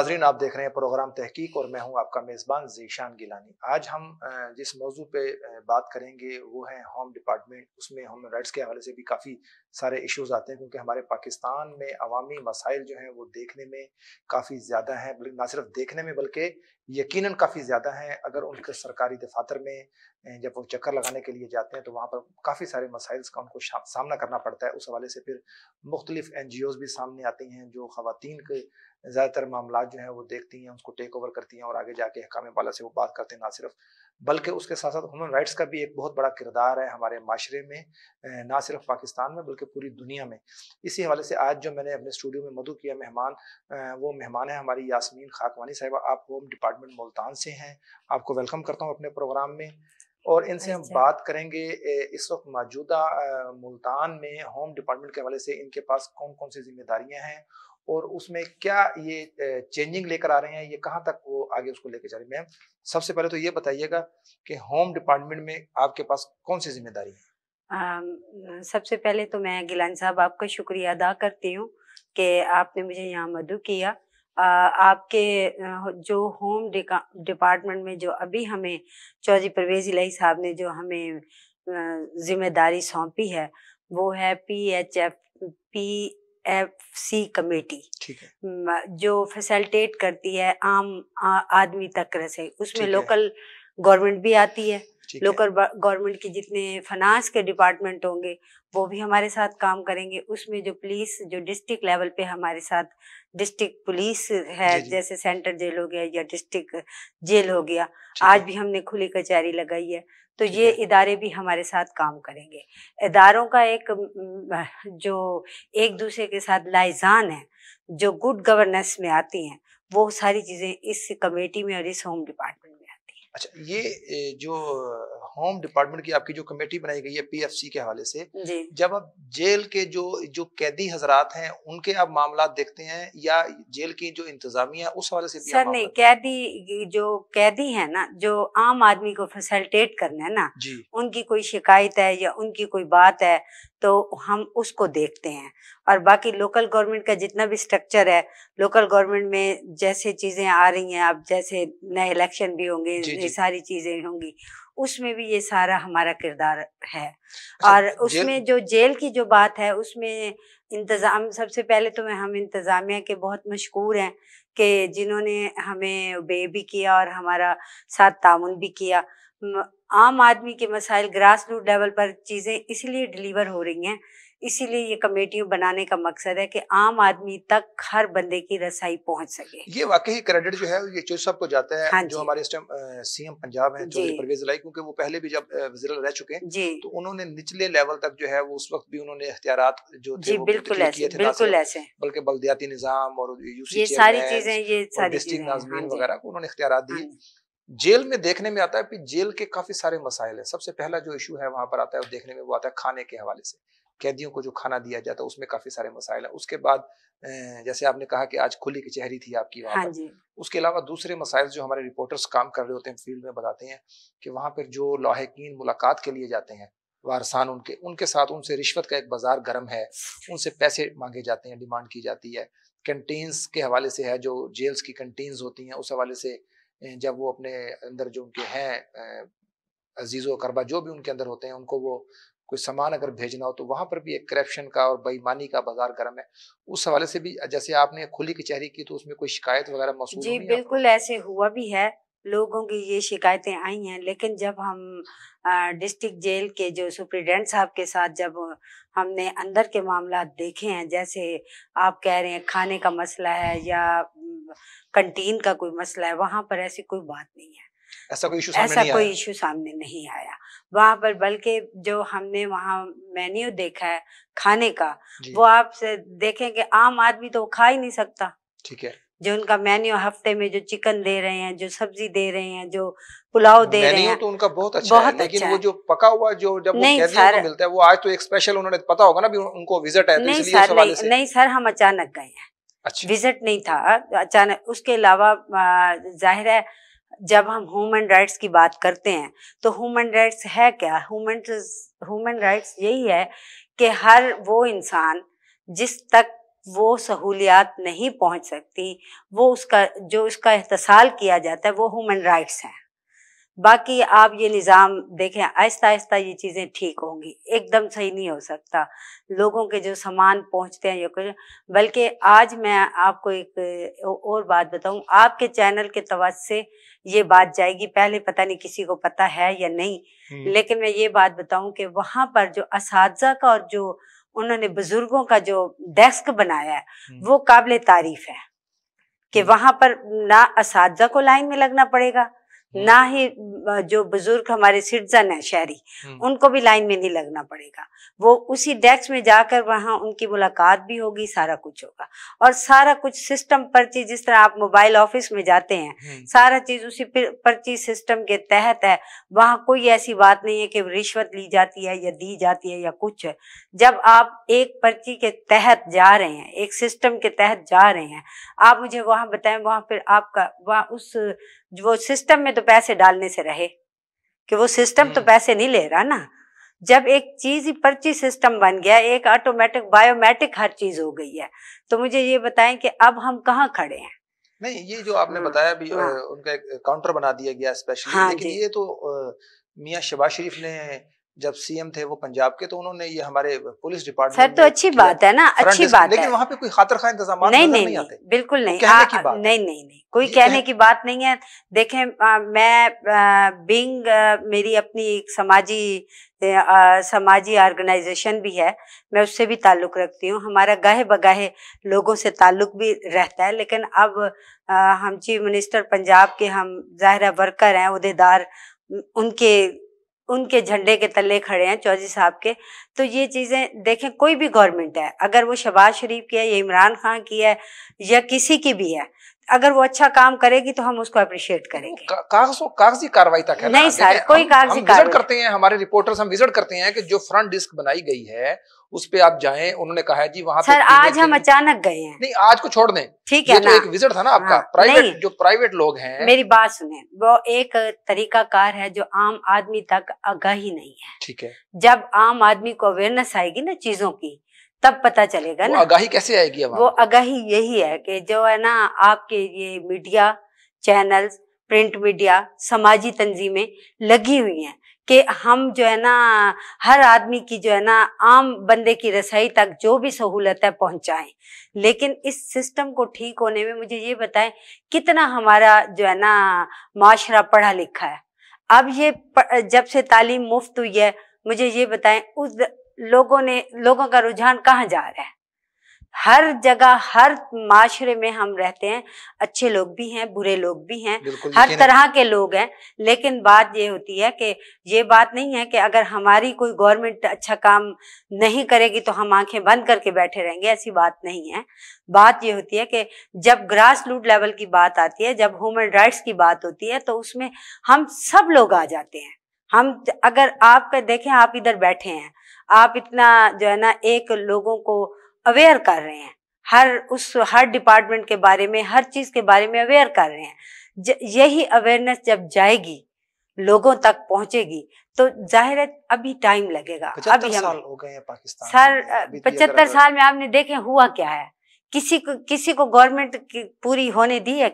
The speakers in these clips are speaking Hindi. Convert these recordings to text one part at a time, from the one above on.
नाज़रीन, आप देख रहे हैं प्रोग्राम तहकीक और मैं हूं आपका मेज़बान ज़ीशान गिलानी। आज हम जिस मौजू पे बात करेंगे वो है होम डिपार्टमेंट। उसमें ह्यूमन राइट्स के हवाले से भी काफ़ी सारे इश्यूज आते हैं, क्योंकि हमारे पाकिस्तान में अवामी मसाइल जो हैं वो देखने में काफ़ी ज़्यादा हैं, बल्कि ना सिर्फ देखने में बल्कि यकीनन काफ़ी ज़्यादा हैं। अगर उनके सरकारी दफातर में जब वो चक्कर लगाने के लिए जाते हैं तो वहाँ पर काफ़ी सारे मसाइल्स का उनको सामना करना पड़ता है। उस हवाले से फिर मुख्तलिफ NGOs भी सामने आती हैं जो ख़वातीन के ज़्यादातर मामलात जो हैं वो देखती हैं, उसको टेक ओवर करती हैं और आगे जाके हकाम बाला से वो बात करते हैं। ना सिर्फ बल्कि उसके साथ साथ ह्यूमन राइट्स का भी एक बहुत बड़ा किरदार है हमारे माशरे में, ना सिर्फ पाकिस्तान में बल्कि पूरी दुनिया में। इसी हवाले से आज जो मैंने अपने स्टूडियो में मदऊ किया मेहमान, वो मेहमान है हमारी यास्मीन खाकवानी साहिबा। आप होम डिपार्टमेंट मुल्तान से हैं, आपको वेलकम करता हूँ अपने प्रोग्राम में। और इनसे हम अच्छा। बात करेंगे इस वक्त मौजूदा मुल्तान में होम डिपार्टमेंट के हवाले से इनके पास कौन कौन सी जिम्मेदारियां हैं और उसमें क्या ये चेंजिंग लेकर आ रहे हैं, ये कहाँ तक वो आगे उसको लेकर जा रहे हैं। मैम, सबसे पहले तो ये बताइएगा कि होम डिपार्टमेंट में आपके पास कौन सी जिम्मेदारी है। सबसे पहले तो मैं गिलानी साहब आपका शुक्रिया अदा करती हूँ कि आपने मुझे यहाँ मदऊ किया। आपके जो होम डिपार्टमेंट में जो अभी हमें चौधरी परवेज़ इलाही साहब ने जो हमें जिम्मेदारी सौंपी है वो है PFC कमेटी, ठीक है। जो फैसिलिटेट करती है आम आदमी तक रसे। उसमें ठीक है। लोकल गवर्नमेंट भी आती है। ठीक है। लोकल गवर्नमेंट की जितने फाइनेंस के डिपार्टमेंट होंगे वो भी हमारे साथ काम करेंगे। उसमें जो पुलिस जो डिस्ट्रिक्ट लेवल पे हमारे साथ डिस्ट्रिक्ट पुलिस है, जी जी। जैसे सेंट्रल जेल हो गया या डिस्ट्रिक्ट जेल हो गया, ठीक आज है। भी हमने खुली कचहरी लगाई है, तो ठीक ये है। इदारे भी हमारे साथ काम करेंगे। इदारों का एक जो एक दूसरे के साथ लाइजान है, जो गुड गवर्नेंस में आती हैं, वो सारी चीज़ें इस कमेटी में और इस होम डिपार्टमेंट में आती हैं। अच्छा, ये जो होम डिपार्टमेंट की आपकी जो कमेटी बनाई गई है PFC के हवाले से, जी। जब आप जेल के जो जो कैदी हजरात हैं उनके आप मामला देखते हैं या जेल की जो इंतजामिया उस हवाले से भी आप सर नहीं, मामला देखते कैदी जो कैदी है ना, जो आम आदमी को फैसिलिटेट करना है ना, हैं। जी। उनकी कोई शिकायत है या उनकी कोई बात है तो हम उसको देखते हैं। और बाकी लोकल गवर्नमेंट का जितना भी स्ट्रक्चर है, लोकल गवर्नमेंट में जैसे चीज़ें आ रही हैं, अब जैसे नए इलेक्शन भी होंगे, जी ये जी। सारी चीज़ें होंगी, उसमें भी ये सारा हमारा किरदार है। अच्छा। और जेल। उसमें जो जेल की जो बात है उसमें इंतज़ाम, सबसे पहले तो हम इंतज़ामिया के बहुत मशकूर हैं कि जिन्होंने हमें बे भी किया और हमारा साथ तामुन भी किया। आम आदमी के मसाइल ग्रास रूट लेवल पर चीज़ें इसीलिए डिलीवर हो रही हैं, इसीलिए ये कमेटियों बनाने का मकसद है कि आम आदमी तक हर बंदे की रसाई पहुंच सके। ये वाकई क्रेडिट जो है ये चौधरी साहब को जाता है, हाँ जो जी। हमारे इस टाइम CM पंजाब हैं जी। चौधरी परवेज इलाही, क्योंकि वो पहले भी जब वज़ीर रह चुके हैं जी। तो उन्होंने निचले लेवल तक जो है वो उस वक्त भी उन्होंने इख्तियारात जो थे जी, वो बिल्कुल मुंतकिल ऐसे, किए थे, ना बिल्कुल सिर्फ ऐसे। बल्कि बल्दियाती निज़ाम और UC ये सारी चेयरमैन चीज़ें, ये और सारी चीज़ें डिस्ट्रिक्ट हैं। हाँ नाज़मीन जी। वगैरह को उन्होंने इख्तियारात हाँ दिए। जी। जेल में देखने में आता है कि जेल के काफी सारे मसाइल है। सबसे पहला जो इशू है वहां पर आता है वो देखने में वो आता है खाने के हवाले से। कैदियों को जो खाना दिया जाता है उसमें काफी सारे मसाइल है। उसके बाद जैसे आपने कहा कि आज खुली कचहरी थी आपकी वहां हाँ पर, जी। उसके अलावा दूसरे मसाइल जो हमारे रिपोर्टर्स काम कर रहे होते हैं फील्ड में बताते हैं कि वहां पर जो लाहिकीन मुलाकात के लिए जाते हैं वारसान उनके उनके साथ उनसे रिश्वत का एक बाजार गर्म है, उनसे पैसे मांगे जाते हैं, डिमांड की जाती है। कैंटीन्स के हवाले से है, जो जेल्स की कैंटीन्स होती हैं उस हवाले से जब वो अपने अंदर जो उनके हैं अजीज़ो करबा जो भी उनके अंदर होते हैं उनको वो कोई सामान अगर भेजना हो तो वहां पर भी एक करप्शन का और बेईमानी का बाजार गर्म है। उस हवाले से भी जैसे आपने खुली कचहरी की तो उसमें कोई शिकायत वगैरह मौसूल जी, हुई है आपको? बिल्कुल ऐसे हुआ भी है। लोगों की ये शिकायतें आई हैं, लेकिन जब हम डिस्ट्रिक्ट जेल के जो सुप्रीडेंट साहब के साथ जब हमने अंदर के मामलात देखे हैं, जैसे आप कह रहे हैं खाने का मसला है या कैंटीन का कोई मसला है, वहाँ पर ऐसी कोई बात नहीं है। ऐसा कोई इशू सामने ऐसा नहीं कोई आया? इश्यू सामने नहीं आया। वहाँ पर बल्कि जो हमने वहाँ मेन्यू देखा है खाने का, जी। वो आप से देखें कि आम आदमी तो खा ही नहीं सकता। ठीक है। जो उनका मेन्यू हफ्ते में जो चिकन दे रहे हैं, जो सब्जी दे रहे हैं, जो पुलाव दे रहे मेन्यू हैं, तो उनका बहुत अच्छा है, बहुत लेकिन अच्छा वो है। जो पका हुआ जो जब वो नहीं कैदियों को सर, मिलता है वो आज तो एक स्पेशल उन्होंने पता होगा ना भी उनको विजिट है तो नहीं इसलिए उस सर, हवाले नहीं, से। नहीं सर, हम अचानक गए हैं। अच्छा। विजिट नहीं था, अचानक। उसके अलावा ज़ाहिर है जब हम ह्यूमन राइट्स की बात करते हैं तो ह्यूमन राइट्स है क्या? ह्यूमन राइट्स यही है कि हर वो इंसान जिस तक वो सहूलियात नहीं पहुंच सकती, वो उसका इस्तेसाल किया जाता है वो ह्यूमन राइट्स हैं। बाकी आप ये निज़ाम देखें, आहिस्ता आहिस्ता ये चीज़ें ठीक होंगी, एकदम सही नहीं हो सकता। लोगों के जो सामान पहुंचते हैं या कुछ, बल्कि आज मैं आपको एक और बात बताऊं, आपके चैनल के तवज्जो से ये बात जाएगी, पहले पता नहीं किसी को पता है या नहीं, लेकिन मैं ये बात बताऊं कि वहाँ पर जो असातिज़ा का और जो उन्होंने बुजुर्गों का जो डेस्क बनाया है वो काबिल तारीफ है कि वहाँ पर ना असातिज़ा को लाइन में लगना पड़ेगा, ना ही जो बुजुर्ग हमारे सिटीजन है शहरी उनको भी लाइन में नहीं लगना पड़ेगा। वो उसी डेस्क में जाकर वहाँ उनकी मुलाकात भी होगी, सारा कुछ होगा, और सारा कुछ सिस्टम पर्ची, जिस तरह आप मोबाइल ऑफिस में जाते हैं सारा चीज उसी पर्ची सिस्टम के तहत है। वहाँ कोई ऐसी बात नहीं है कि रिश्वत ली जाती है या दी जाती है या कुछ है। जब आप एक पर्ची के तहत जा रहे हैं, एक सिस्टम के तहत जा रहे हैं, आप मुझे वहाँ बताएं, वहाँ फिर आपका वहाँ उस वो सिस्टम में तो पैसे डालने से रहे कि वो सिस्टम तो पैसे नहीं ले रहा ना। जब एक चीज ही पर्ची सिस्टम बन गया, एक ऑटोमेटिक बायोमेट्रिक हर चीज हो गई है, तो मुझे ये बताएं कि अब हम कहाँ खड़े हैं। नहीं, ये जो आपने बताया भी उनका एक काउंटर बना दिया गया स्पेशली, लेकिन ये तो मियां शहबाज शरीफ ने जब सीएम थे वो पंजाब के, तो उन्होंने ये हमारे पुलिस डिपार्टमेंट सर तो अच्छी बात है ना, अच्छी बात है, लेकिन वहाँ पे कोई खातिर खा इंतजाम नहीं आते। बिल्कुल नहीं, कहने की बात नहीं, कोई कहने की बात नहीं है। देखें, मैं बिंग मेरी अपनी एक समाजी ऑर्गेनाइजेशन भी है, मैं उससे भी ताल्लुक रखती हूँ, हमारा गाहे बगाहे लोगों से ताल्लुक भी रहता है। लेकिन अब हम चीफ मिनिस्टर पंजाब के हम ज़ाहिर वर्कर हैं, उहदेदार, उनके झंडे के तले खड़े हैं, चौधरी साहब के। तो ये चीजें देखें, कोई भी गवर्नमेंट है, अगर वो शहबाज शरीफ की है या इमरान खान की है या किसी की भी है, अगर वो अच्छा काम करेगी तो हम उसको अप्रिशिएट करेंगे। कागजी कार्रवाई तक है नहीं सर, कोई कागजी कार्रवाई करते हैं, हमारे रिपोर्टर्स हम विजिट करते हैं कि जो फ्रंट डिस्क बनाई गई है उस पे आप जाएं, उन्होंने कहा है जी वहां सर आज हम अचानक गए हैं। नहीं, आज को छोड़ दें, ठीक है ना, तो एक विजिट था ना आपका। प्राइवेट जो प्राइवेट लोग हैं, मेरी बात सुने, वो एक तरीकाकार है जो आम आदमी तक आगाही नहीं है। ठीक है, जब आम आदमी को अवेयरनेस आएगी ना चीजों की, तब पता चलेगा ना। आगाही कैसे आएगी? अब वो आगाही यही है कि जो है ना, आपके ये मीडिया चैनल्स, प्रिंट मीडिया, समाजी तंजीमें लगी हुई हैं कि हम जो है ना हर आदमी की जो है ना आम बंदे की रसाई तक जो भी सहूलत है पहुंचाएं। लेकिन इस सिस्टम को ठीक होने में मुझे ये बताएं, कितना हमारा जो है ना माशरा पढ़ा लिखा है। अब ये जब से तालीम मुफ्त हुई है, मुझे ये बताएं उस लोगों का रुझान कहाँ जा रहा है? हर जगह, हर माशरे में हम रहते हैं, अच्छे लोग भी हैं, बुरे लोग भी हैं, हर तरह के लोग हैं। लेकिन बात ये होती है कि ये बात नहीं है कि अगर हमारी कोई गवर्नमेंट अच्छा काम नहीं करेगी तो हम आंखें बंद करके बैठे रहेंगे, ऐसी बात नहीं है। बात ये होती है कि जब ग्रास रूट लेवल की बात आती है, जब ह्यूमन राइट्स की बात होती है, तो उसमें हम सब लोग आ जाते हैं। हम अगर आप देखें, आप इधर बैठे हैं, आप इतना जो है ना एक लोगों को अवेयर कर रहे हैं, हर डिपार्टमेंट के बारे में, हर चीज के बारे में अवेयर कर रहे हैं। यही अवेयरनेस जब जाएगी, लोगों तक पहुंचेगी, तो जाहिर है अभी टाइम लगेगा। अभी 75 साल हो गए हैं पाकिस्तान सर, 75 साल में आपने देखे हुआ क्या है? किसी को गवर्नमेंट पूरी होने दी है?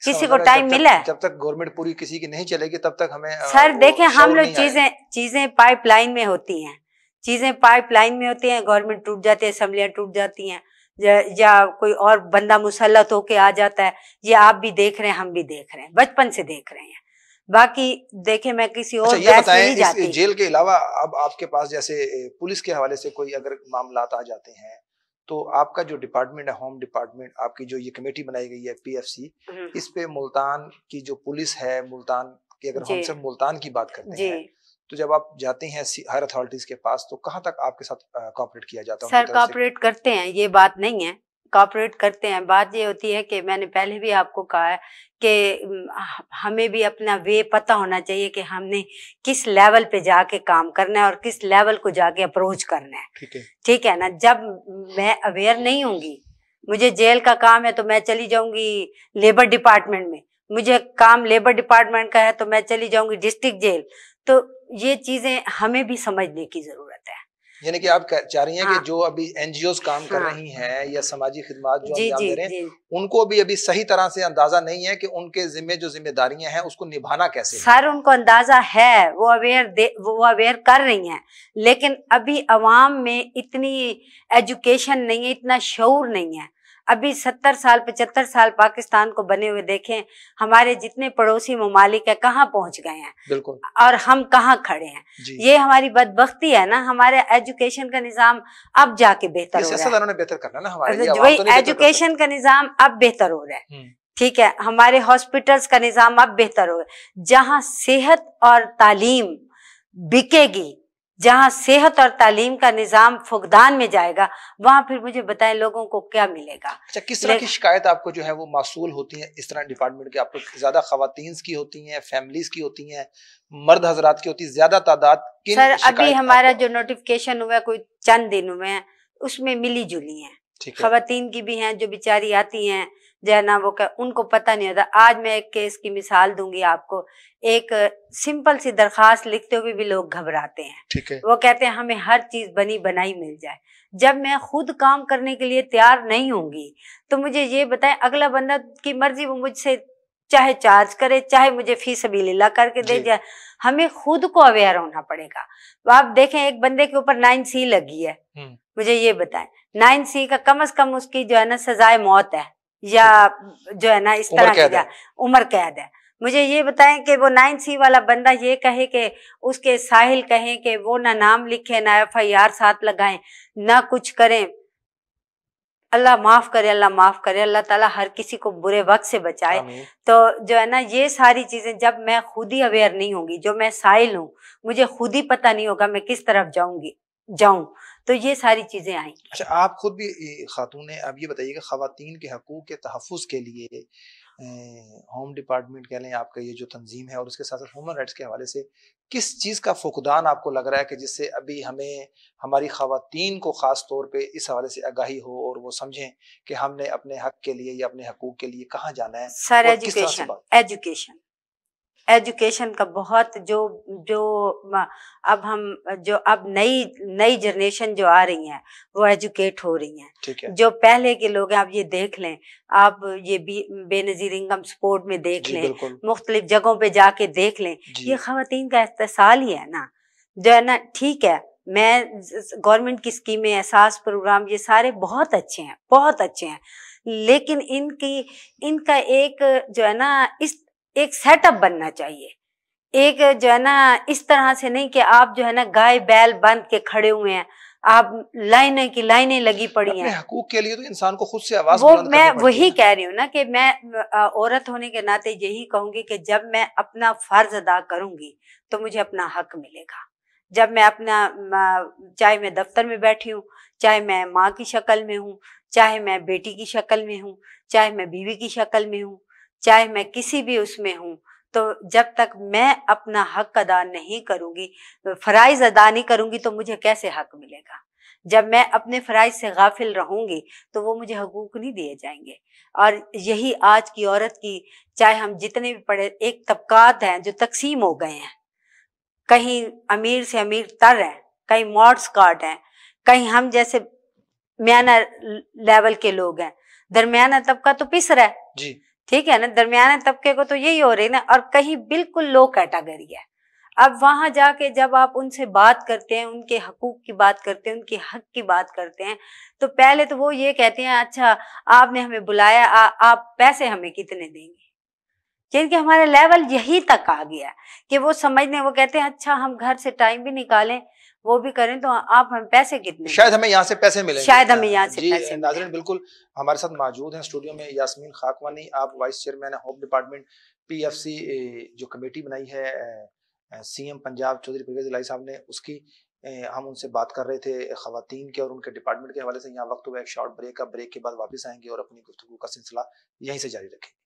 किसी को टाइम मिला है? जब तक गवर्नमेंट पूरी किसी की नहीं चलेगी तब तक हमें सर देखें, हम लोग चीजें पाइपलाइन में होती हैं, गवर्नमेंट टूट जाती है, असेंबलियां टूट जाती हैं, या कोई और बंदा मुसल्लत होके आ जाता है। ये आप भी देख रहे हैं, हम भी देख रहे हैं, बचपन से देख रहे हैं। बाकी देखे, मैं किसी और ये बताएं, नहीं जाती। जेल के अलावा अब आपके पास जैसे पुलिस के हवाले से कोई अगर मामला आ जाते हैं, तो आपका जो डिपार्टमेंट है, होम डिपार्टमेंट, आपकी जो ये कमेटी बनाई गई है PFC, इस पे मुल्तान की जो पुलिस है, मुल्तान की, अगर हम सब मुल्तान की बात करते हैं, तो जब आप जाते हैं हायर अथॉरिटीज के पास, तो कहाँ तक आपके साथ कोऑपरेट किया जाता है? सर कोऑपरेट करते हैं, ये बात नहीं है, कोऑपरेट करते हैं। बात ये होती है कि मैंने पहले भी आपको कहा है कि हमें भी अपना वे पता होना चाहिए कि हमने किस लेवल पे जाके काम करना है और किस लेवल को जाके अप्रोच करना है। ठीक है ना। जब मैं अवेयर नहीं होंगी, मुझे जेल का काम है तो मैं चली जाऊंगी लेबर डिपार्टमेंट में, मुझे काम लेबर डिपार्टमेंट का है तो मैं चली जाऊंगी डिस्ट्रिक्ट जेल। तो ये चीजें हमें भी समझने की जरूरत है। यानी कि आप चाह रही हैं हाँ। कि जो अभी एनजीओज काम कर रही हैं या समाजी खिदमत जो जी अंजाम जी दे रहे हैं, जी उनको भी अभी सही तरह से अंदाजा नहीं है कि उनके जिम्मे जो जिम्मेदारियां हैं उसको निभाना कैसे है। सर उनको अंदाजा है, वो अवेयर कर रही हैं, लेकिन अभी अवाम में इतनी एजुकेशन नहीं है, इतना शऊर नहीं है। अभी 70 साल 75 साल पाकिस्तान को बने हुए देखें, हमारे जितने पड़ोसी ममालिक है कहाँ पहुंच गए हैं, बिल्कुल, और हम कहाँ खड़े हैं। ये हमारी बदबख्ती है ना, हमारे एजुकेशन का निजाम अब जाके बेहतर हो रहा है। बेहतर करना ना हमारे, वही एजुकेशन का निजाम अब बेहतर हो रहा है, ठीक है। हमारे हॉस्पिटल्स का निजाम अब बेहतर हो रहा है। जहाँ सेहत और तालीम बिकेगी, जहाँ सेहत और तालीम का निजाम फुकदान में जाएगा, वहां फिर मुझे बताएं लोगों को क्या मिलेगा। अच्छा, किस तरह की शिकायत आपको जो है वो मासूल होती है इस तरह डिपार्टमेंट के? आपको ज्यादा खवातीन की होती हैं, फैमिलीज की होती हैं, मर्द हजरात की होती है, ज्यादा तादाद किन? सर अभी हमारा जो नोटिफिकेशन हुआ कोई चंद दिन हुए हैं, उसमें मिली जुली हैं, खवातीन की भी हैं जो बेचारी आती हैं जो है ना, वो उनको पता नहीं होता। आज मैं एक केस की मिसाल दूंगी आपको। एक सिंपल सी दरखास्त लिखते हुए भी लोग घबराते हैं, ठीक है। वो कहते हैं हमें हर चीज बनी बनाई मिल जाए। जब मैं खुद काम करने के लिए तैयार नहीं होंगी तो मुझे ये बताएं, अगला बंदा की मर्जी, वो मुझसे चाहे चार्ज करे, चाहे मुझे फी सबीलिल्लाह करके दे जाए, हमें खुद को अवेयर होना पड़ेगा। तो आप देखें एक बंदे के ऊपर 9C लगी है, मुझे ये बताएं 9C का कम से कम उसकी जो है ना सजाए मौत है, या जो है ना इस तरह की उम्र कैद है। मुझे ये बताएं कि वो 9C वाला बंदा ये कहे कि उसके साहिल कहें कि वो ना नाम लिखे, ना FIR साथ लगाएं, ना कुछ करें। अल्लाह माफ करे, अल्लाह माफ करे, अल्लाह ताला हर किसी को बुरे वक्त से बचाए। तो जो है ना ये सारी चीजें जब मैं खुद ही अवेयर नहीं होंगी, जो मैं साहिल हूँ, मुझे खुद ही पता नहीं होगा मैं किस तरफ जाऊं, तो ये सारी चीजें आएंगी। अच्छा, आप खुद भी खातून हैं, अब ये बताइएगा खवातीन के हकूक के तहफ़्फ़ुज़ के लिए होम डिपार्टमेंट कह लें, आपका ये जो तंजीम है, और उसके साथ साथ ह्यूमन राइट्स के हवाले से किस चीज़ का फुकदान आपको लग रहा है कि जिससे अभी हमें हमारी खवातीन को ख़ास तौर पे इस हवाले से आगाही हो और वो समझें कि हमने अपने हक के लिए या अपने हकूक के लिए कहाँ जाना है? सर एजुकेशन का बहुत अब नई जनरेशन जो आ रही है वो एजुकेट हो रही हैं, ठीक है। जो पहले के लोग हैं, आप ये देख लें, आप ये बेनजीर इनकम सपोर्ट में देख लें, मुख्तलिफ जगहों पे जाके देख लें, ये खवातीन का इस्तेसाल ही है ना, जो है ना। ठीक है, मैं गवर्नमेंट की स्कीमें, एहसास प्रोग्राम, ये सारे बहुत अच्छे हैं, बहुत अच्छे हैं, लेकिन इनका एक जो है ना एक सेटअप बनना चाहिए। एक जो है ना इस तरह से नहीं कि आप जो है ना गाय बैल बंद के खड़े हुए हैं, आप लाइनें की लाइनें लगी पड़ी हैं। हकूक के लिए तो इंसान को खुद से आवाज वो मैं वही कह रही हूँ ना कि मैं औरत होने के नाते यही कहूंगी कि जब मैं अपना फर्ज अदा करूंगी तो मुझे अपना हक मिलेगा। जब मैं अपना, चाहे मैं दफ्तर में बैठी हूँ, चाहे मैं माँ की शक्ल में हूँ, चाहे मैं बेटी की शक्ल में हूँ, चाहे मैं बीवी की शक्ल में हूँ, चाहे मैं किसी भी उसमें हूँ, तो जब तक मैं अपना हक अदा नहीं करूंगी, फराइज अदा नहीं करूंगी, तो मुझे कैसे हक मिलेगा? जब मैं अपने फराइज से गाफिल रहूंगी तो वो मुझे हकूक नहीं दिए जाएंगे। और यही आज की औरत की, चाहे हम जितने भी पढ़े, एक तबकात हैं जो तकसीम हो गए हैं, कहीं अमीर से अमीर तर है, कहीं मॉड्स कार्ड हैं, कहीं हम जैसे म्याना लेवल के लोग हैं, दरमियाना तबका तो पिस रहा है जी, ठीक है ना, दरमियाना तबके को तो यही हो रही ना, और कहीं बिल्कुल लो कैटेगरी है। अब वहां जाके जब आप उनसे बात करते हैं, उनके हकूक की बात करते हैं, उनके हक की बात करते हैं, तो पहले तो वो ये कहते हैं अच्छा आपने हमें बुलाया, आप पैसे हमें कितने देंगे? क्योंकि हमारा लेवल यही तक आ गया कि वो समझने, वो कहते हैं अच्छा हम घर से टाइम भी निकालें, वो भी करें, तो आप हम पैसे कितने, शायद हमें यहाँ से पैसे मिलेंगे, शायद हमें यहाँ से पैसे। नाज़रीन, बिल्कुल हमारे साथ मौजूद हैं स्टूडियो में यास्मीन खाकवानी, आप वाइस चेयरमैन है होम डिपार्टमेंट। PFC जो कमेटी बनाई है CM पंजाब चौधरी परवेज इलाही साहब ने, उसकी हम उनसे बात कर रहे थे खवातीन के और उनके डिपार्टमेंट के हवाले से। यहाँ वक्त हुआ एक शॉर्ट ब्रेक का, ब्रेक के बाद वापस आएंगे और अपनी गुफ्तगू का सिलसिला यहीं से जारी रखेंगे।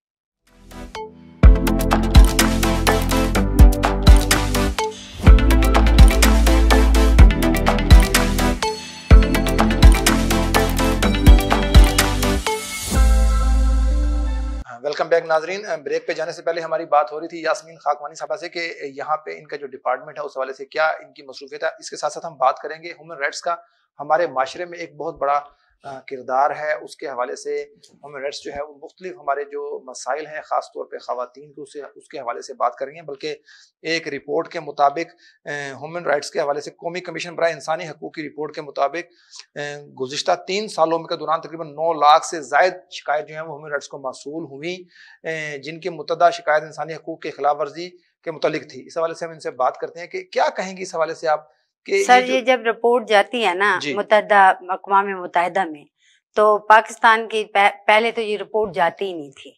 वेलकम बैक नाजरीन। ब्रेक पे जाने से पहले हमारी बात हो रही थी यास्मीन खाकवानी साहबा से कि यहाँ पे इनका जो डिपार्टमेंट है उस हवाले से क्या इनकी मसरूफियत है। इसके साथ साथ हम बात करेंगे ह्यूमन राइट्स का हमारे माशरे में एक बहुत बड़ा किरदार है, उसके हवाले से ह्यूमन राइट्स जो है वो मुख्तलिफ हमारे जो मसाइल हैं ख़ास तौर पे ख़वातीन को उसके हवाले से बात करेंगे। बल्कि एक रिपोर्ट के मुताबिक ह्यूमन राइट्स के हवाले से कौमी कमीशन बराए इंसानी हकूक़ की रिपोर्ट के मुताबिक गुज़िश्ता 3 सालों के दौरान तकरीबन 9 लाख से ज़ायद शिकायत जो हैं वो ह्यूमन राइट्स को मौसूल हुई, जिनकी मुतअद्दा शिकायत इंसानी हकूक़ के खिलाफ वर्जी के मुतालिक थी। इस हवाले से हम इनसे बात करते हैं कि क्या कहेंगी इस हवाले से आप कि सर ये जब रिपोर्ट जाती है ना मुत्तहदा अक़वाम मुत्तहिदा में, तो पाकिस्तान की पहले तो ये रिपोर्ट जाती ही नहीं थी।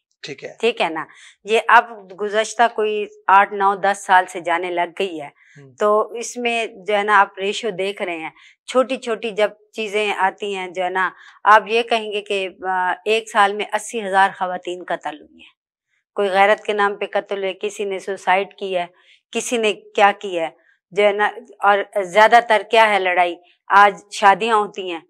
ठीक है ना। ये अब गुज़श्ता कोई 8, 9, 10 साल से जाने लग गई है। तो इसमें जो है ना आप रेशो देख रहे हैं, छोटी छोटी जब चीजें आती हैं जो है ना, आप ये कहेंगे कि एक साल में 80,000 ख़वातीन कत्ल हुई हैं। कोई गैरत के नाम पे कत्ल है, किसी ने सुसाइड की है, किसी ने क्या किया है जो है ना। और ज्यादातर क्या है लड़ाई, आज शादियां होती हैं,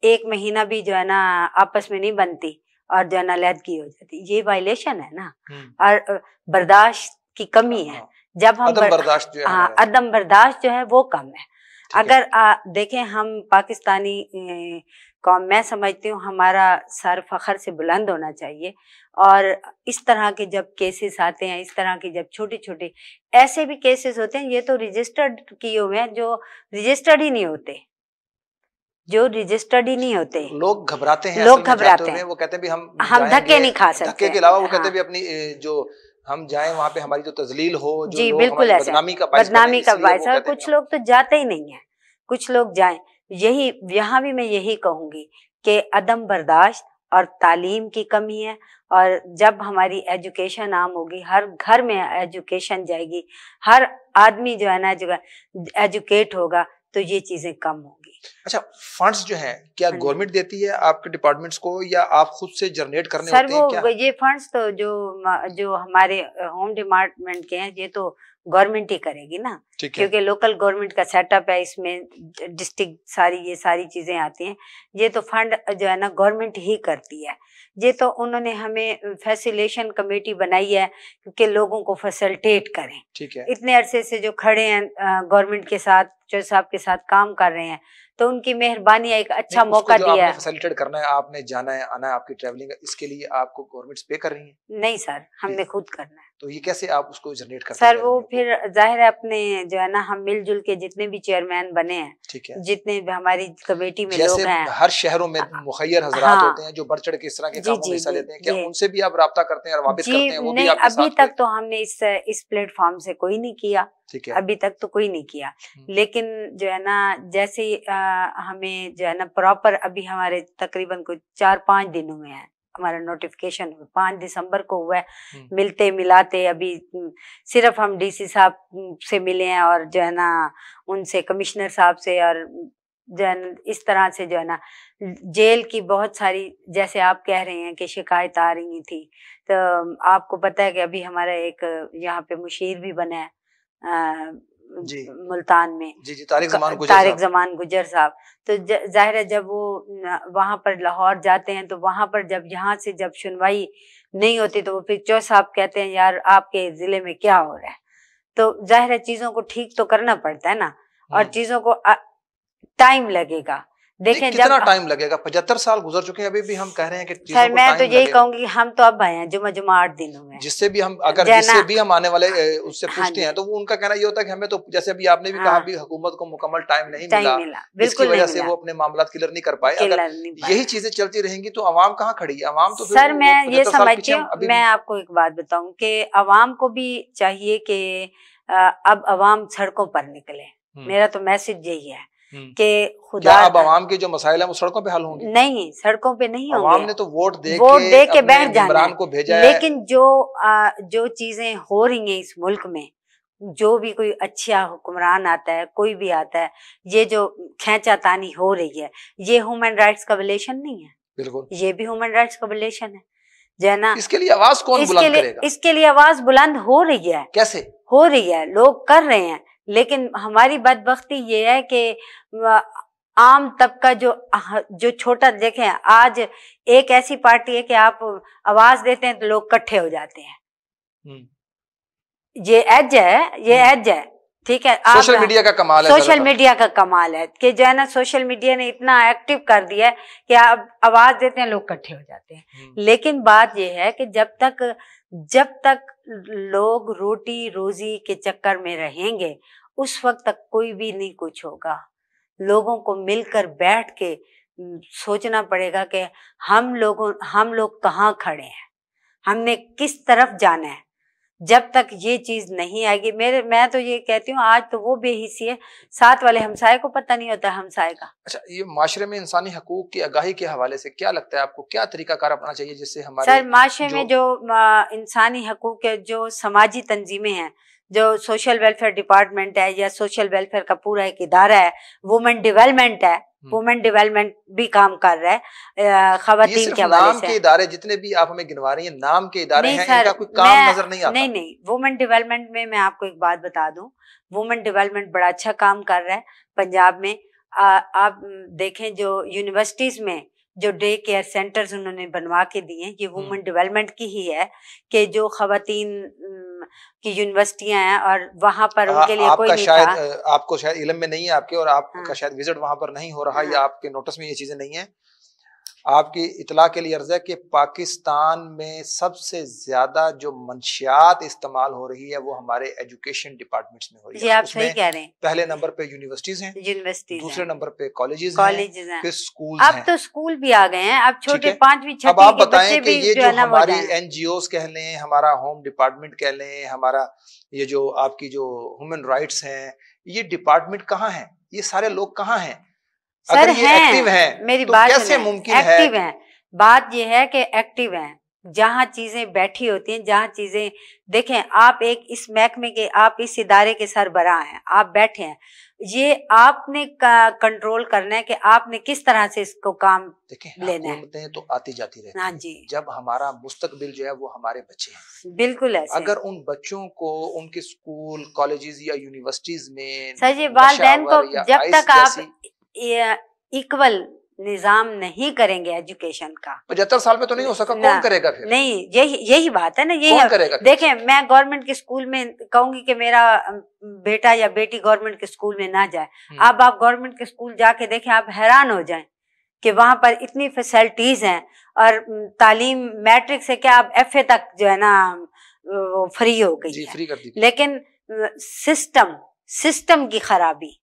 1 महीना भी जो है ना आपस में नहीं बनती और जो है ना लैदगी हो जाती। ये वायलेशन है ना, और बर्दाश्त की कमी है। जब हम अदम बर्दाश्त जो है वो कम है। अगर देखें हम पाकिस्तानी कौम, मैं समझती हूँ हमारा सर फखर से बुलंद होना चाहिए। और इस तरह के जब केसेस आते हैं, इस तरह के जब छोटे छोटे ऐसे भी केसेस होते हैं, ये तो रजिस्टर्ड किए हुए हैं, जो रजिस्टर्ड ही नहीं होते, लोग घबराते हैं, लोग घबराते हैं। वो कहते हैं भी हम धक्के नहीं खा सकते। धक्के के अलावा वो कहते हैं भी अपनी जो हम जाएं वहां पे हमारी जो तजलील हो, जो जी बिल्कुल ऐसा बदनामी का बायस है। कुछ लोग तो जाते ही नहीं है, कुछ लोग जाएं। यही यहाँ भी मैं यही कहूंगी कि अदम बर्दाश्त और तालीम की कमी है। और जब हमारी एजुकेशन आम होगी, हर घर में एजुकेशन जाएगी, हर आदमी जो है ना जो एजुकेट होगा, तो ये चीजें कम होंगी। अच्छा, फंड्स जो हैं क्या गवर्नमेंट देती है आपके डिपार्टमेंट्स को या आप खुद से जनरेट करने सर होते हैं क्या? ये फंड्स तो जो हमारे होम डिपार्टमेंट के हैं, ये तो गवर्नमेंट ही करेगी ना, क्योंकि लोकल गवर्नमेंट का सेटअप है, इसमें डिस्ट्रिक्ट ये सारी चीजें आती हैं। ये तो फंड जो है ना गवर्नमेंट ही करती है। ये तो उन्होंने हमें फैसिलेशन कमेटी बनाई है क्योंकि लोगों को फैसिलिटेट करें। ठीक है। इतने अरसे से जो खड़े हैं गवर्नमेंट के साथ, चौधरी साहब के साथ काम कर रहे हैं, तो उनकी मेहरबानी एक अच्छा मौका दिया है। फैसिलिटेट करना है, आपने जाना है, आना है, आपकी ट्रैवलिंग है, इसके लिए आपको गवर्नमेंट पे कर रही है? नहीं सर, हमने खुद करना है। तो ये कैसे आप उसको जनरेट करते हैं? सर वो फिर जाहिर है अपने जो है ना, हम मिलजुल के जितने भी चेयरमैन बने हैं, ठीक है, जितने भी हमारी कमेटी में लोग हैं, हर शहरों में मुखय्यर हज़रात होते हैं जो बढ़ चढ़ के इस तरह के कामों में हिस्सा लेते हैं, क्या उनसे भी आप राब्ता करते हैं और वापस करते हैं? वो भी आपके साथ? अभी तक तो हमने इस प्लेटफॉर्म से कोई नहीं किया, ठीक है, अभी तक तो कोई नहीं किया। लेकिन जो है ना, जैसे हमें जो है ना प्रॉपर, अभी हमारे तकरीबन कोई 4-5 दिन हुए हैं हमारा नोटिफिकेशन, 5 दिसंबर को हुआ है, मिलते मिलाते। अभी सिर्फ हम डीसी साहब से मिले हैं और जो है ना उनसे कमिश्नर साहब से, और जो है इस तरह से जो है ना जेल की बहुत सारी, जैसे आप कह रहे हैं कि शिकायत आ रही थी, तो आपको पता है कि अभी हमारा एक यहाँ पे मुशीर भी बना है मुल्तान में, तारिक जमान गुजर साहब। तो जाहिर है जब वो वहां पर लाहौर जाते हैं, तो वहां पर जब यहाँ से जब सुनवाई नहीं होती, तो वो फिर चौधरी साहब कहते हैं यार आपके जिले में क्या हो रहा है। तो जाहिर है चीजों को ठीक तो करना पड़ता है ना, और चीजों को टाइम लगेगा। देखें कितना टाइम लगेगा? 75 साल गुजर चुके हैं, अभी भी हम कह रहे हैं कि सर मैं तो यही कहूंगी, हम तो अब आए हैं जुमा 8 दिन हुए हैं। जिससे भी हम जिससे भी हम आने वाले उससे पूछते हैं, तो वो उनका कहना ये होता है कि हमें तो, जैसे अभी आपने भी कहा, भी हुकूमत को मुकम्मल टाइम नहीं मिला, इसकी वजह से वो अपने मामला क्लियर नहीं कर पाए। अगर यही चीजें चलती रहेंगी तो अवाम कहाँ खड़ी है? अवाम तो सर मैं ये समझती हूँ, मैं आपको एक बात बताऊँ कि अवाम को भी चाहिए कि अब अवाम सड़कों पर निकले। मेरा तो मैसेज यही है कि खुदा, अब आवाम के जो मसाइल हैं वो सड़कों पे हल होंगे? नहीं, सड़कों पे नहीं होंगे। आवाम ने तो वोट दे के बैठ जाना है, को भेजा है। लेकिन जो चीजें हो रही हैं इस मुल्क में, जो भी कोई अच्छा हुक्मरान आता है, कोई भी आता है, ये जो खींचातानी हो रही है, ये ह्यूमन राइट्स का वायलेशन नहीं है? बिल्कुल, ये भी ह्यूमन राइट्स का वायलेशन है जो है ना। इसके लिए आवाज कौन बुलंद करेगा? इसके लिए आवाज बुलंद हो रही है। कैसे हो रही है? लोग कर रहे हैं, लेकिन हमारी बदबख्ती ये है कि आम तबका जो छोटा, देखें आज एक ऐसी पार्टी है कि आप आवाज देते हैं तो लोग इकट्ठे हो जाते हैं। ये एज है, ठीक है। सोशल मीडिया का कमाल है, सोशल मीडिया का कमाल है कि जो है ना, सोशल मीडिया ने इतना एक्टिव कर दिया है कि आप आवाज देते हैं लोग इकट्ठे हो जाते हैं। लेकिन बात ये है कि जब तक लोग रोटी रोजी के चक्कर में रहेंगे उस वक्त तक कोई भी नहीं कुछ होगा। लोगों को मिलकर बैठ के सोचना पड़ेगा कि हम लोग कहाँ खड़े हैं, हमने किस तरफ जाना है। जब तक ये चीज नहीं आएगी, मैं तो ये कहती हूँ, आज तो वो बेहिसी है, साथ वाले हमसाये को पता नहीं होता हमसाये का। अच्छा, ये माशरे में इंसानी हकूक की आगाही के हवाले से क्या लगता है आपको, क्या तरीकाकार अपनाना चाहिए जिससे हमारे सर माशरे में जो इंसानी हकूक के जो समाजी तंजीमें हैं, जो सोशल वेलफेयर डिपार्टमेंट है या सोशल वेलफेयर का पूरा एक इदारा है, वुमेन डेवलपमेंट है, वुमेन डेवलपमेंट भी काम कर रहा है खवातीन के हवाले से। के इदारे जितने भी आप हमें गिनवा रही हैं, नाम के इदारे हैं, इनका कोई काम नजर नहीं आता। नहीं, वुमेन डेवलपमेंट में मैं आपको एक बात बता दूं, वुमेन डेवलपमेंट बड़ा अच्छा काम कर रहा है पंजाब में। आप देखें जो यूनिवर्सिटीज में जो डे केयर सेंटर्स उन्होंने बनवा के दिए हैं, ये वुमेन डेवलपमेंट की ही है कि जो खवातीन की यूनिवर्सिटियां हैं और वहां पर उनके लिए कोई नहीं था। आपको शायद इल्म में नहीं है आपके, और आपका शायद विजिट वहां पर नहीं हो रहा, या आपके नोटिस में ये चीजें नहीं है। आपकी इतला के लिए अर्ज है कि पाकिस्तान में सबसे ज्यादा जो मंशियात इस्तेमाल हो रही है वो हमारे एजुकेशन डिपार्टमेंट्स में हो रही है। आप सही कह रहे हैं। पहले नंबर पे यूनिवर्सिटीज हैं, दूसरे नंबर पे कॉलेजेस हैं, फिर स्कूल हैं। अब तो स्कूल भी आ गए हैं, अब छोटे 5वीं 6वीं अब आप बताएं कि ये जो हमारी NGOs कह लें, हमारा होम डिपार्टमेंट कह लें, हमारा ये जो आपकी जो ह्यूमन राइट्स हैं, ये डिपार्टमेंट कहाँ है, ये सारे लोग कहाँ हैं? सर हैं, एक्टिव हैं, मेरी तो बात कैसे मुमकिन है? एक्टिव हैं। बात ये है कि एक्टिव हैं, जहाँ चीजें बैठी होती हैं, जहाँ चीजें देखें, आप एक इस महकमे के, आप इस इदारे के सरबराह हैं, आप बैठे हैं, ये आपने कंट्रोल करना है कि आपने किस तरह से इसको काम लेना है। तो आती जाती रहती हाँ जी। जब हमारा मुस्तकबिल जो है वो हमारे बच्चे हैं, बिल्कुल ऐसे। अगर उन बच्चों को उनके स्कूल, कॉलेजेस या यूनिवर्सिटीज में सर ये वालिदैन को जब तक आप इक्वल निजाम नहीं करेंगे एजुकेशन का, 75 साल में तो नहीं हो सका, कौन करेगा फिर? नहीं, यही बात है ना, यही करेगा। देखें, मैं गवर्नमेंट के स्कूल में कहूंगी कि मेरा बेटा या बेटी गवर्नमेंट के स्कूल में ना जाए। अब आप गवर्नमेंट के स्कूल जाके देखें, आप हैरान हो जाएं कि वहां पर इतनी फैसिलिटीज हैं, और तालीम मैट्रिक से क्या आप FA तक जो है ना वो फ्री हो गई है। फ्री कर दी। लेकिन सिस्टम की खराबी,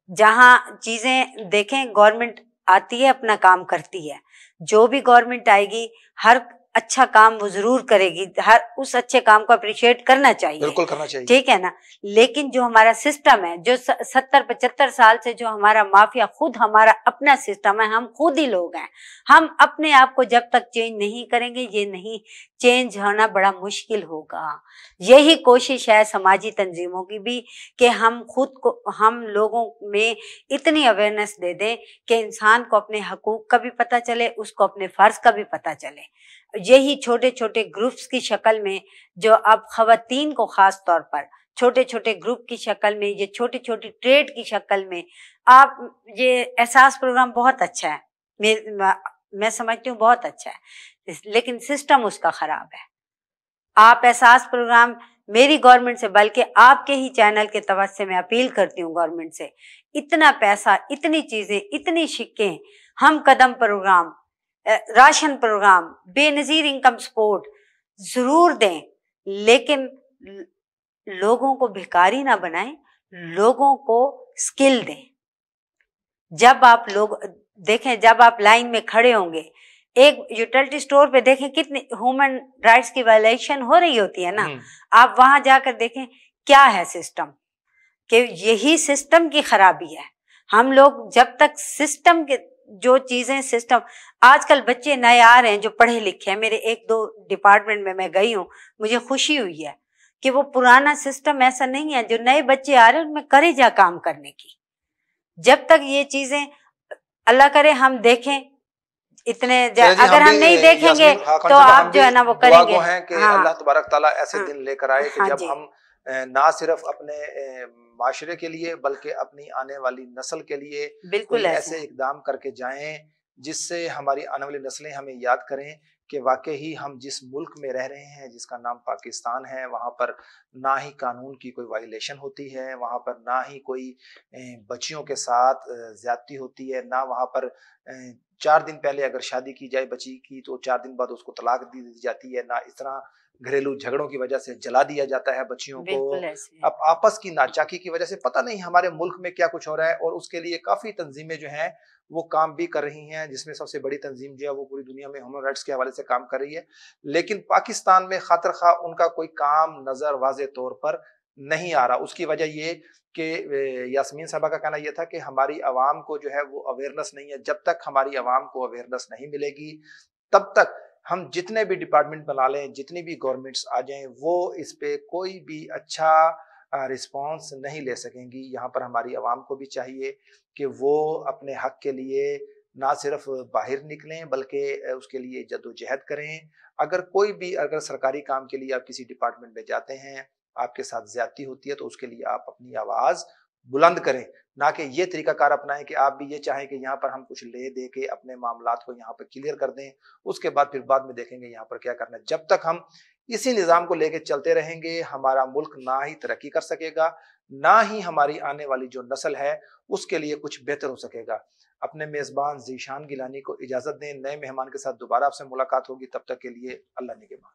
जहां चीजें देखें, गवर्नमेंट आती है अपना काम करती है, जो भी गवर्नमेंट आएगी हर अच्छा काम वो जरूर करेगी, हर उस अच्छे काम को अप्रिशिएट करना चाहिए, बिल्कुल करना चाहिए, ठीक है ना। लेकिन जो हमारा सिस्टम है, जो 70-75 साल से जो हमारा माफिया, खुद हमारा अपना सिस्टम है, हम खुद ही लोग हैं, हम अपने आप को जब तक चेंज नहीं करेंगे, ये नहीं चेंज होना बड़ा मुश्किल होगा। यही कोशिश है समाजी तंजीमों की भी कि हम खुद को, हम लोगों में इतनी अवेयरनेस दे दें कि इंसान को अपने हकूक का भी पता चले, उसको अपने फर्ज का भी पता चले। यही छोटे छोटे ग्रुप्स की शक्ल में, जो अब खवातीन को खास तौर पर छोटे छोटे ग्रुप की शक्ल में, ये छोटी छोटी ट्रेड की शक्ल में, आप ये एहसास प्रोग्राम बहुत अच्छा है, मैं समझती हूँ बहुत अच्छा है, लेकिन सिस्टम उसका खराब है। आप एहसास प्रोग्राम मेरी गवर्नमेंट से, बल्कि आपके ही चैनल के तवज्जो से मैं अपील करती हूँ गवर्नमेंट से, इतना पैसा, इतनी चीजें, इतनी शिक्कें, हम कदम programme, ration programme, Benazir income support जरूर दें, लेकिन लोगों को भिखारी ना बनाएं, लोगों को स्किल दें। जब आप लोग देखें, जब आप लाइन में खड़े होंगे, एक यूटिलिटी स्टोर पे देखें कितनी ह्यूमन राइट्स की वायलेशन हो रही होती है ना, आप वहां जाकर देखें क्या है सिस्टम, कि यही सिस्टम की खराबी है। हम लोग जब तक सिस्टम के जो चीजें, सिस्टम, आजकल बच्चे नए आ रहे हैं जो पढ़े लिखे हैं, मेरे 1-2 डिपार्टमेंट में मैं गई हूँ, मुझे खुशी हुई है कि वो पुराना सिस्टम ऐसा नहीं है, जो नए बच्चे आ रहे हैं उनमें करेजा काम करने की। जब तक ये चीजें अल्लाह करे हम देखें, इतने अगर हम नहीं देखेंगे तो आप जो है ना वो करेंगे। हैं कि अल्लाह तबारक ताला ऐसे दिन लेकर आए कि जब हम ना सिर्फ अपने माशरे के लिए बल्कि अपनी आने वाली नस्ल के लिए कोई बिल्कुल ऐसे ऐसे हैं। इकदाम करके जाएं जिससे हमारी आने वाली नस्लें हमें याद करें कि वाकई ही हम जिस मुल्क में रह रहे हैं जिसका नाम पाकिस्तान है, वहाँ पर ना ही कानून की कोई वायलेशन होती है, वहाँ पर ना ही कोई बच्चियों के साथ ज्यादती होती है, ना वहाँ पर 4 दिन पहले अगर शादी की जाए बच्ची की तो 4 दिन बाद उसको तलाक दे दी जाती है, ना इस तरह घरेलू झगड़ों की वजह से जला दिया जाता है बच्चियों को। बिल्कुल ऐसे हैं। अब आपस की नाचाकी की वजह से पता नहीं हमारे मुल्क में क्या कुछ हो रहा है, और उसके लिए काफी तंजीमें जो हैं वो काम भी कर रही हैं, जिसमें सबसे बड़ी तंजीम जो है वो पूरी दुनिया में ह्यूमन राइट्स के हवाले से काम कर रही है। लेकिन पाकिस्तान में खातिर खा उनका कोई काम नजर वाजे तौर पर नहीं आ रहा। उसकी वजह ये कि यास्मीन साहबा का कहना यह था कि हमारी आवाम को जो है वो अवेयरनेस नहीं है। जब तक हमारी आवाम को अवेयरनेस नहीं मिलेगी तब तक हम जितने भी डिपार्टमेंट बना लें, जितनी भी गवर्नमेंट्स आ जाएं, वो इस पे कोई भी अच्छा रिस्पॉन्स नहीं ले सकेंगी। यहाँ पर हमारी आवाम को भी चाहिए कि वो अपने हक के लिए ना सिर्फ बाहर निकलें बल्कि उसके लिए जद्दोजहद करें। अगर सरकारी काम के लिए आप किसी डिपार्टमेंट में जाते हैं, आपके साथ ज्यादती होती है तो उसके लिए आप अपनी आवाज बुलंद करें, ना कि ये तरीकाकार अपनाएं कि आप भी ये चाहें कि यहाँ पर हम कुछ ले दे के अपने मामलात को यहाँ पर क्लियर कर दें, उसके बाद फिर बाद में देखेंगे यहाँ पर क्या करना है। जब तक हम इसी निज़ाम को लेके चलते रहेंगे हमारा मुल्क ना ही तरक्की कर सकेगा, ना ही हमारी आने वाली जो नस्ल है उसके लिए कुछ बेहतर हो सकेगा। अपने मेज़बान ज़ीशान गिलानी को इजाज़त दें, नए मेहमान के साथ दोबारा आपसे मुलाकात होगी, तब तक के लिए अल्लाह निगहबान।